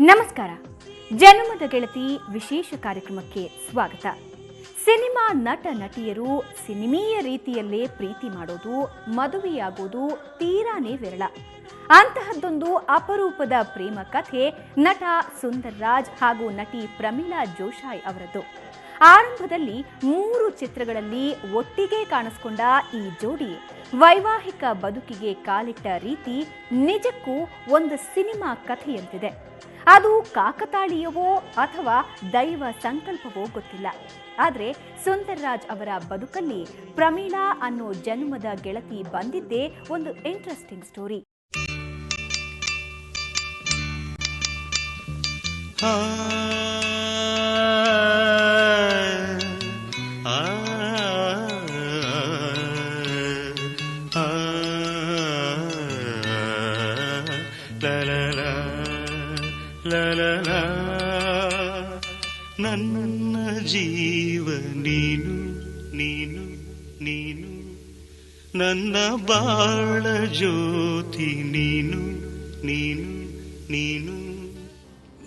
ನಮಸ್ಕಾರ. ಜನ್ಮದ ಗೆಳತಿ ವಿಶೇಷ ಕಾರ್ಯಕ್ರಮಕ್ಕೆ ಸ್ವಾಗತ. ಸಿನಿಮಾ ನಟ ನಟಿಯರು ಸಿನಿಮೀಯ ರೀತಿಯಲ್ಲೇ ಪ್ರೀತಿ ಮಾಡೋದು, ಮದುವೆಯಾಗೋದು ತೀರಾನೇ ವಿರಳ. ಅಂತಹದ್ದೊಂದು ಅಪರೂಪದ ಪ್ರೇಮ ಕಥೆ ನಟ ಸುಂದರ್ ರಾಜ್ ಹಾಗೂ ನಟಿ ಪ್ರಮೀಳಾ ಜೋಶಾಯ್ ಅವರದ್ದು. ಆರಂಭದಲ್ಲಿ 3 ಚಿತ್ರಗಳಲ್ಲಿ ಒಟ್ಟಿಗೆ ಕಾಣಿಸಿಕೊಂಡ ಈ ಜೋಡಿ ವೈವಾಹಿಕ ಬದುಕಿಗೆ ಕಾಲಿಟ್ಟ ರೀತಿ ನಿಜಕ್ಕೂ ಒಂದು ಸಿನಿಮಾ ಕಥೆಯಂತಿದೆ. ಅದು ಕಾಕತಾಳೀಯವೋ ಅಥವಾ ದೈವ ಸಂಕಲ್ಪವೋ ಗೊತ್ತಿಲ್ಲ. ಆದರೆ ಸುಂದರ್ ರಾಜ್ ಅವರ ಬದುಕಲ್ಲಿ ಪ್ರಮೀಳಾ ಅನ್ನೋ ಜನ್ಮದ ಗೆಳತಿ ಬಂದಿದ್ದೇ ಒಂದು ಇಂಟ್ರೆಸ್ಟಿಂಗ್ ಸ್ಟೋರಿ. ನನ್ನ ಜೀವ ನೀನು ನೀನು ನೀನು, ನನ್ನ ಬಾಳ ಜ್ಯೋತಿ ನೀನು ನೀನು ನೀನು.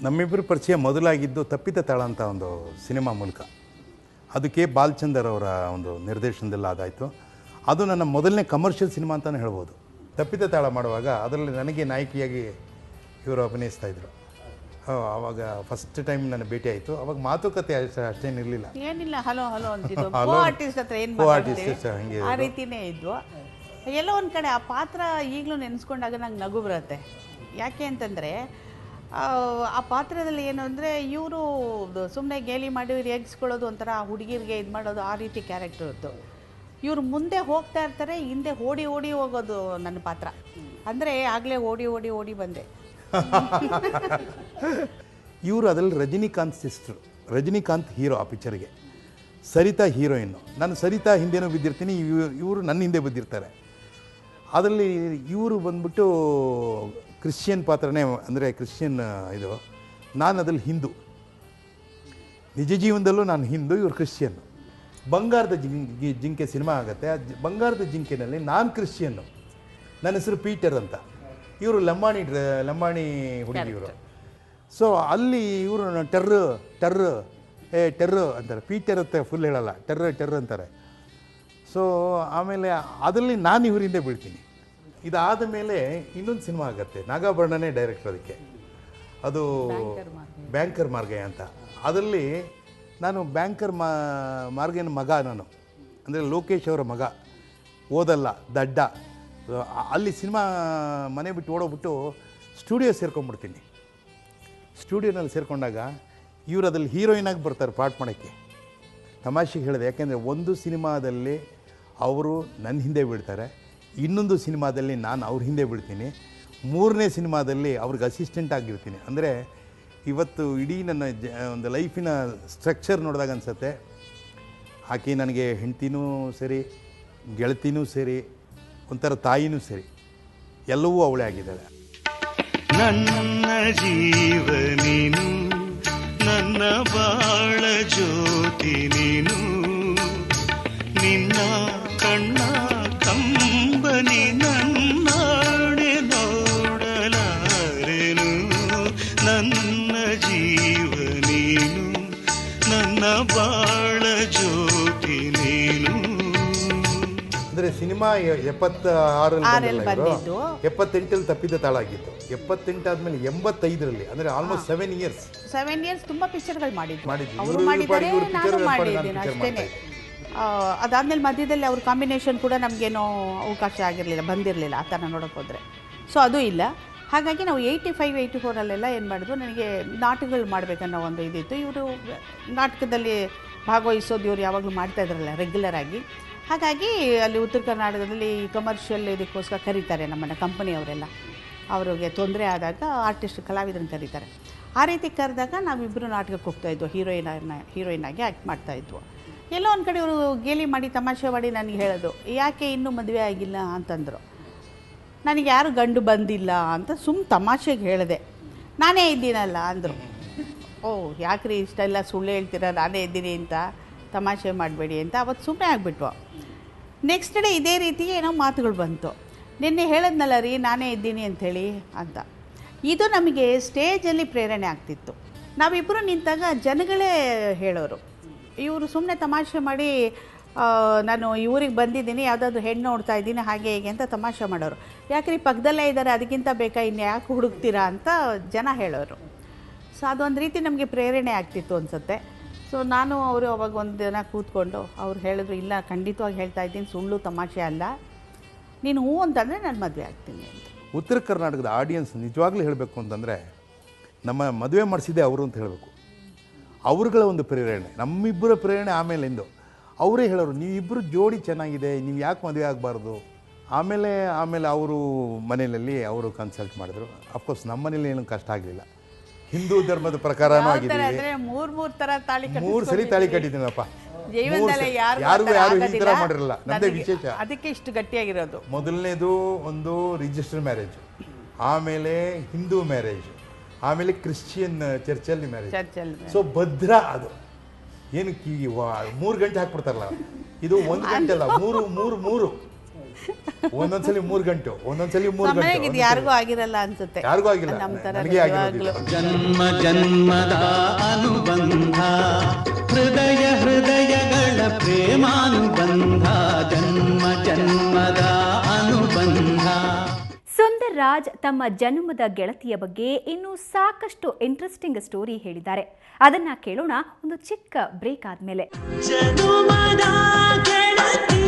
ನಮ್ಮಿಬ್ಬರ ಪರಿಚಯ ಮೊದಲಾಗಿದ್ದು ತಪ್ಪಿದ ತಾಳ ಅಂತ ಒಂದು ಸಿನಿಮಾ ಮೂಲಕ. ಅದು ಕೆ ಬಾಲಚಂದರ್ ಅವರ ಒಂದು ನಿರ್ದೇಶನದಲ್ಲಿ ಆದಾಯಿತು. ಅದು ನನ್ನ ಮೊದಲನೇ ಕಮರ್ಷಿಯಲ್ ಸಿನಿಮಾ ಅಂತಲೇ ಹೇಳ್ಬೋದು. ತಪ್ಪಿದ ತಾಳ ಮಾಡುವಾಗ ಅದರಲ್ಲಿ ನನಗೆ ನಾಯಕಿಯಾಗಿ ಇವರು ಅಭಿನಯಿಸ್ತಾಯಿದ್ರು. ಆವಾಗ ಫಸ್ಟ್ ಟೈಮ್ ನನ್ನ ಭೇಟಿ ಆಯಿತು. ಅವಾಗ ಮಾತುಕತೆ ಅಷ್ಟೇನಿರಲಿಲ್ಲ, ಏನಿಲ್ಲ, ಹಲೋ ಹಲೋ ಅಂತಿದ್ದು. ಆರ್ಟಿಸ್ಟ್ ಹತ್ರ ಏನು ಹಂಗೆ ಆ ರೀತಿನೇ ಇದ್ವು. ಎಲ್ಲೋ ಒಂದು ಕಡೆ ಆ ಪಾತ್ರ ಈಗಲೂ ನೆನೆಸ್ಕೊಂಡಾಗ ನಂಗೆ ನಗು ಬರುತ್ತೆ. ಯಾಕೆ ಅಂತಂದರೆ ಆ ಪಾತ್ರದಲ್ಲಿ ಏನು ಅಂದರೆ ಇವರು ಸುಮ್ಮನೆ ಗೇಲಿ ಮಾಡಿ ರೇಗಿಸ್ಕೊಳ್ಳೋದು, ಒಂಥರ ಹುಡುಗಿರಿಗೆ ಇದು ಮಾಡೋದು, ಆ ರೀತಿ ಕ್ಯಾರೆಕ್ಟರ್ ಇತ್ತು. ಇವರು ಮುಂದೆ ಹೋಗ್ತಾ ಇರ್ತಾರೆ, ಹಿಂದೆ ಓಡಿ ಓಡಿ ಹೋಗೋದು ನನ್ನ ಪಾತ್ರ. ಅಂದರೆ ಆಗಲೇ ಓಡಿ ಓಡಿ ಓಡಿ ಬಂದೆ. ಇವರು ಅದರಲ್ಲಿ ರಜನಿಕಾಂತ್ ಸಿಸ್ಟರ್, ರಜನಿಕಾಂತ್ ಹೀರೋ ಆ ಪಿಕ್ಚರ್ಗೆ, ಸರಿತಾ ಹೀರೋಯಿನ್ನು. ನಾನು ಸರಿತಾ ಹಿಂದೆನೂ ಬಿದ್ದಿರ್ತೀನಿ, ಇವರು ನನ್ನ ಹಿಂದೆ ಬಿದ್ದಿರ್ತಾರೆ. ಅದರಲ್ಲಿ ಇವರು ಬಂದ್ಬಿಟ್ಟು ಕ್ರಿಶ್ಚಿಯನ್ ಪಾತ್ರನೇ, ಅಂದರೆ ಕ್ರಿಶ್ಚಿಯನ್ ಇದು. ನಾನು ಅದ್ರಲ್ಲಿ ಹಿಂದೂ, ನಿಜ ಜೀವನದಲ್ಲೂ ನಾನು ಹಿಂದೂ, ಇವರು ಕ್ರಿಶ್ಚಿಯನ್ನು. ಬಂಗಾರದ ಜಿಂಕೆ ಸಿನಿಮಾ ಆಗುತ್ತೆ. ಬಂಗಾರದ ಜಿಂಕೆನಲ್ಲಿ ನಾನು ಕ್ರಿಶ್ಚಿಯನ್ನು, ನನ್ನ ಹೆಸರು ಪೀಟರ್ ಅಂತ. ಇವರು ಲಂಬಾಣಿ ಹುಡುಗಿ ಇವರು. ಸೊ ಅಲ್ಲಿ ಇವರು ಟರ್ರು ಅಂತಾರೆ, ಪೀಟರ್ ಅಂತ ಫುಲ್ ಹೇಳಲ್ಲ, ಟರ್ರು ಅಂತಾರೆ. ಸೊ ಆಮೇಲೆ ಅದರಲ್ಲಿ ನಾನು ಇವರಿಂದ ಬೀಳ್ತೀನಿ. ಇದಾದ ಮೇಲೆ ಇನ್ನೊಂದು ಸಿನಿಮಾ ಆಗುತ್ತೆ, ನಾಗಾಭರಣನೇ ಡೈರೆಕ್ಟರ್ ಅದಕ್ಕೆ. ಅದು ಬ್ಯಾಂಕರ್ ಮಾರ್ಗಯ್ಯ ಅಂತ. ಅದರಲ್ಲಿ ನಾನು ಬ್ಯಾಂಕರ್ ಮಾರ್ಗಯ್ಯನ ಮಗ, ನಾನು ಅಂದರೆ ಲೋಕೇಶ್ ಅವರ ಮಗ, ಓದಲ್ಲ ದಡ್ಡ. ಅಲ್ಲಿ ಸಿನಿಮಾ ಮನೆ ಬಿಟ್ಟು ಓಡೋಗ್ಬಿಟ್ಟು ಸ್ಟುಡಿಯೋ ಸೇರ್ಕೊಂಡ್ಬಿಡ್ತೀನಿ. ಸ್ಟುಡಿಯೋನಲ್ಲಿ ಸೇರಿಕೊಂಡಾಗ ಇವರು ಅದ್ರಲ್ಲಿ ಹೀರೋಯಿನಾಗಿ ಬರ್ತಾರೆ ಪಾಠ ಮಾಡೋಕ್ಕೆ. ತಮಾಷೆಗೆ ಹೇಳಿದೆ, ಯಾಕೆಂದರೆ ಒಂದು ಸಿನಿಮಾದಲ್ಲಿ ಅವರು ನನ್ನ ಹಿಂದೆ ಬೀಳ್ತಾರೆ, ಇನ್ನೊಂದು ಸಿನಿಮಾದಲ್ಲಿ ನಾನು ಅವ್ರ ಹಿಂದೆ ಬೀಳ್ತೀನಿ, 3ನೇ ಸಿನಿಮಾದಲ್ಲಿ ಅವ್ರಿಗೆ ಅಸಿಸ್ಟೆಂಟ್ ಆಗಿರ್ತೀನಿ. ಅಂದರೆ ಇವತ್ತು ಇಡೀ ನನ್ನ ಒಂದು ಲೈಫಿನ ಸ್ಟ್ರಕ್ಚರ್ ನೋಡಿದಾಗ ಅನಿಸುತ್ತೆ, ಆಕೆ ನನಗೆ ಹೆಂಡ್ತಿನೂ ಸರಿ, ಗೆಳತಿನೂ ಸರಿ, ಒಂಥರ ತಾಯಿನೂ ಸರಿ, ಎಲ್ಲವೂ ಅವಳೇ ಆಗಿದ್ದಾಳೆ. ನನ್ನ ಜೀವ ನೀನು, ನನ್ನ ಬಾಳ ಜ್ಯೋತಿ ನೀನು, ನಿನ್ನ ಕಣ್ಣ ಕಂಬನಿ ನನ್ನಾಡೆ ನೋಡಲಾರೆನು. ನನ್ನ ಜೀವ ನೀನು, ನನ್ನ ಬಾಳ ಜ್ಯೋತಿ ನೀನು. ಅಂದರೆ ಸಿನಿಮಾ 76ರಲ್ಲಿ ಬಂದಿದ್ದು, 78ರಲ್ಲಿ ತಪ್ಪಿದ ತಾಳ ಆಗಿತ್ತು. 78 ಆದಮೇಲೆ 85ರಲ್ಲಿ, ಅಂದರೆ ಆಲ್ಮೋಸ್ಟ್ 7 ಇಯರ್ಸ್ ತುಂಬ ಪಿಕ್ಚರ್ಗಳು ಮಾಡಿದ್ರು. ಅಷ್ಟೇ. ಅದಾದಮೇಲೆ ಮಧ್ಯದಲ್ಲಿ ಅವ್ರ ಕಾಂಬಿನೇಷನ್ ಕೂಡ ನಮಗೇನೋ ಅವಕಾಶ ಆಗಿರಲಿಲ್ಲ, ಬಂದಿರಲಿಲ್ಲ ಆ ಥರ ನೋಡೋಕೆ ಹೋದರೆ. ಸೊ ಅದು ಇಲ್ಲ. ಹಾಗಾಗಿ ನಾವು 85, 84ರಲ್ಲೆಲ್ಲ ಏನು ಮಾಡಿದ್ವು, ನನಗೆ ನಾಟಕಗಳು ಮಾಡಬೇಕನ್ನೋ ಒಂದು ಇದಿತ್ತು. ಇವರು ನಾಟಕದಲ್ಲಿ ಭಾಗವಹಿಸೋದು ಇವರು ಯಾವಾಗಲೂ ಮಾಡ್ತಾಯಿದ್ರಲ್ಲ ರೆಗ್ಯುಲರ್ ಆಗಿ. ಹಾಗಾಗಿ ಅಲ್ಲಿ ಉತ್ತರ ಕರ್ನಾಟಕದಲ್ಲಿ ಕಮರ್ಷಿಯಲ್ ಇದಕ್ಕೋಸ್ಕರ ಕರೀತಾರೆ ನಮ್ಮನ್ನು ಕಂಪನಿಯವರೆಲ್ಲ. ಅವ್ರಿಗೆ ತೊಂದರೆ ಆದಾಗ ಆರ್ಟಿಸ್ಟ್ ಕಲಾವಿದರನ್ನು ಕರೀತಾರೆ. ಆ ರೀತಿ ಕರೆದಾಗ ನಾವಿಬ್ಬರು ನಾಟಕಕ್ಕೆ ಹೋಗ್ತಾಯಿದ್ವು, ಹೀರೋಯಿನಾಗಿ ಆ್ಯಕ್ಟ್ ಮಾಡ್ತಾಯಿದ್ವು. ಎಲ್ಲೋ ಒಂದು ಕಡೆ ಇವರು ಗೇಲಿ ಮಾಡಿ ತಮಾಷೆ ಮಾಡಿ ನನಗೆ ಹೇಳೋದು, ಯಾಕೆ ಇನ್ನೂ ಮದುವೆ ಆಗಿಲ್ಲ ಅಂತಂದರು. ನನಗೆ ಯಾರು ಗಂಡು ಬಂದಿಲ್ಲ ಅಂತ ತಮಾಷೆಗೆ ಹೇಳಿದೆ. ನಾನೇ ಇದ್ದೀನಲ್ಲ ಅಂದರು. ಯಾಕ್ರಿ ಇಷ್ಟೆಲ್ಲ ಸುಳ್ಳು ಹೇಳ್ತೀರ, ನಾನೇ ಇದ್ದೀನಿ ಅಂತ, ತಮಾಷೆ ಮಾಡಬೇಡಿ ಅಂತ ಅವತ್ತು ಸುಮ್ಮನೆ ಆಗಿಬಿಟ್ವು. ನೆಕ್ಸ್ಟ್ ಡೇ ಇದೇ ರೀತಿ ಏನೋ ಮಾತುಗಳು ಬಂತು. ನಿನ್ನೆ ಹೇಳಿದ್ನಲ್ಲ ರೀ ನಾನೇ ಇದ್ದೀನಿ ಅಂಥೇಳಿ ಅಂತ. ಇದು ನಮಗೆ ಸ್ಟೇಜಲ್ಲಿ ಪ್ರೇರಣೆ ಆಗ್ತಿತ್ತು. ನಾವಿಬ್ಬರು ನಿಂತಾಗ ಜನಗಳೇ ಹೇಳೋರು, ಇವರು ಸುಮ್ಮನೆ ತಮಾಷೆ ಮಾಡಿ ನಾನು ಊರಿಗೆ ಬಂದಿದ್ದೀನಿ, ಯಾವುದಾದ್ರು ಹೆಣ್ಣು ನೋಡ್ತಾ ಇದ್ದೀನಿ ಹಾಗೆ ಹೀಗೆ ಅಂತ ತಮಾಷೆ ಮಾಡೋರು. ಯಾಕ್ರಿ ಪಕ್ಕದಲ್ಲೇ ಇದ್ದಾರೆ, ಅದಕ್ಕಿಂತ ಬೇಕಾ ಇನ್ನು ಯಾಕೆ ಹುಡುಕ್ತೀರಾ ಅಂತ ಜನ ಹೇಳೋರು. ಸೊ ಅದೊಂದು ರೀತಿ ನಮಗೆ ಪ್ರೇರಣೆ ಆಗ್ತಿತ್ತು ಅನಿಸುತ್ತೆ. ಸೊ ನಾನು ಅವರು ಅವಾಗ ಒಂದು ದಿನ ಕೂತ್ಕೊಂಡು ಅವ್ರು ಹೇಳಿದ್ರು, ಇಲ್ಲ ಖಂಡಿತವಾಗಿ ಹೇಳ್ತಾ ಇದ್ದೀನಿ, ಸುಳ್ಳು ತಮಾಷೆ ಅಲ್ಲ, ನೀನು ಹ್ಞೂ ಅಂತಂದರೆ ನಾನು ಮದುವೆ ಆಗ್ತೀನಿ ಅಂತ. ಉತ್ತರ ಕರ್ನಾಟಕದ ಆಡಿಯನ್ಸ್ ನಿಜವಾಗ್ಲೂ ಹೇಳಬೇಕು ಅಂತಂದರೆ ನಮ್ಮ ಮದುವೆ ಮಾಡಿಸಿದೆ ಅವರು ಅಂತ ಹೇಳಬೇಕು. ಅವ್ರುಗಳ ಒಂದು ಪ್ರೇರಣೆ, ನಮ್ಮಿಬ್ಬರ ಪ್ರೇರಣೆ ಆಮೇಲಿಂದು ಅವರೇ ಹೇಳೋರು, ನೀವಿಬ್ಬರು ಜೋಡಿ ಚೆನ್ನಾಗಿದೆ, ನೀವು ಯಾಕೆ ಮದುವೆ ಆಗಬಾರ್ದು. ಆಮೇಲೆ ಅವರು ಮನೆಯಲ್ಲಿ ಅವರು ಕನ್ಸಲ್ಟ್ ಮಾಡಿದ್ರು. ಅಫ್ಕೋರ್ಸ್ ನಮ್ಮ ಮನೇಲಿ ಏನೂ ಕಷ್ಟ ಆಗಲಿಲ್ಲ, ಹಿಂದೂ ಧರ್ಮದ ಪ್ರಕಾರನೂ ಆಗಿದ್ದೀವಿ. ಮೂರು ಸರಿ ತಾಳಿ ಕಟ್ಟಿದ್ದೀನಪ್ಪ, ಯಾರಿಗೂ ಈ ಥರ ಮಾಡಿರಲ್ಲ, ನಮ್ಮದೇ ವಿಶೇಷ. ಅದಕ್ಕೆ ಇಷ್ಟು ಗಟ್ಟಿಯಾಗಿರೋದು. ಮೊದಲನೇದು ಒಂದು ರಿಜಿಸ್ಟರ್ ಮ್ಯಾರೇಜ್, ಆಮೇಲೆ ಹಿಂದೂ ಮ್ಯಾರೇಜ್, ಆಮೇಲೆ ಕ್ರಿಶ್ಚಿಯನ್ ಚರ್ಚಲ್ಲಿ ಮ್ಯಾರೇಜ್. ಸೊ ಭದ್ರ ಅದು ಏನು 3 ಗಂಟೆ ಹಾಕ್ಬಿಡ್ತಾರಲ್ಲ, ಇದು 1 ಗಂಟೆ ಅಲ್ಲ, ಮೂರು ಒಂದೊಂದ್ಸಲಿ 3 ಗಂಟೆ, ಒಂದೊಂದ್ಸಲಿ 3 ಗಂಟೆ. ಯಾರಿಗೂ ಆಗಿರಲ್ಲ ಅನ್ಸುತ್ತೆ, ಯಾರಿಗೂ ಆಗಿಲ್ಲ, ನನಗೆ ಆಗಿರೋದಿಲ್ಲ. ಜನ್ಮ ಜನ್ಮದ ಅನುಬಂಧ, ಹೃದಯಗಳ ಪ್ರೇಮಾನುಬಂಧ, ಜನ್ಮ ಜನ್ಮದ ಅನುಬಂಧ. ಸುಂದರ್ ರಾಜ್ ತಮ್ಮ ಜನ್ಮದ ಗೆಳತಿಯ ಬಗ್ಗೆ ಇನ್ನೂ ಸಾಕಷ್ಟು ಇಂಟ್ರೆಸ್ಟಿಂಗ್ ಸ್ಟೋರಿ ಹೇಳಿದ್ದಾರೆ. ಅದನ್ನ ಕೇಳೋಣ ಒಂದು ಚಿಕ್ಕ ಬ್ರೇಕ್ ಆದ್ಮೇಲೆ. ಜನ್ಮದ ಗೆಳತಿ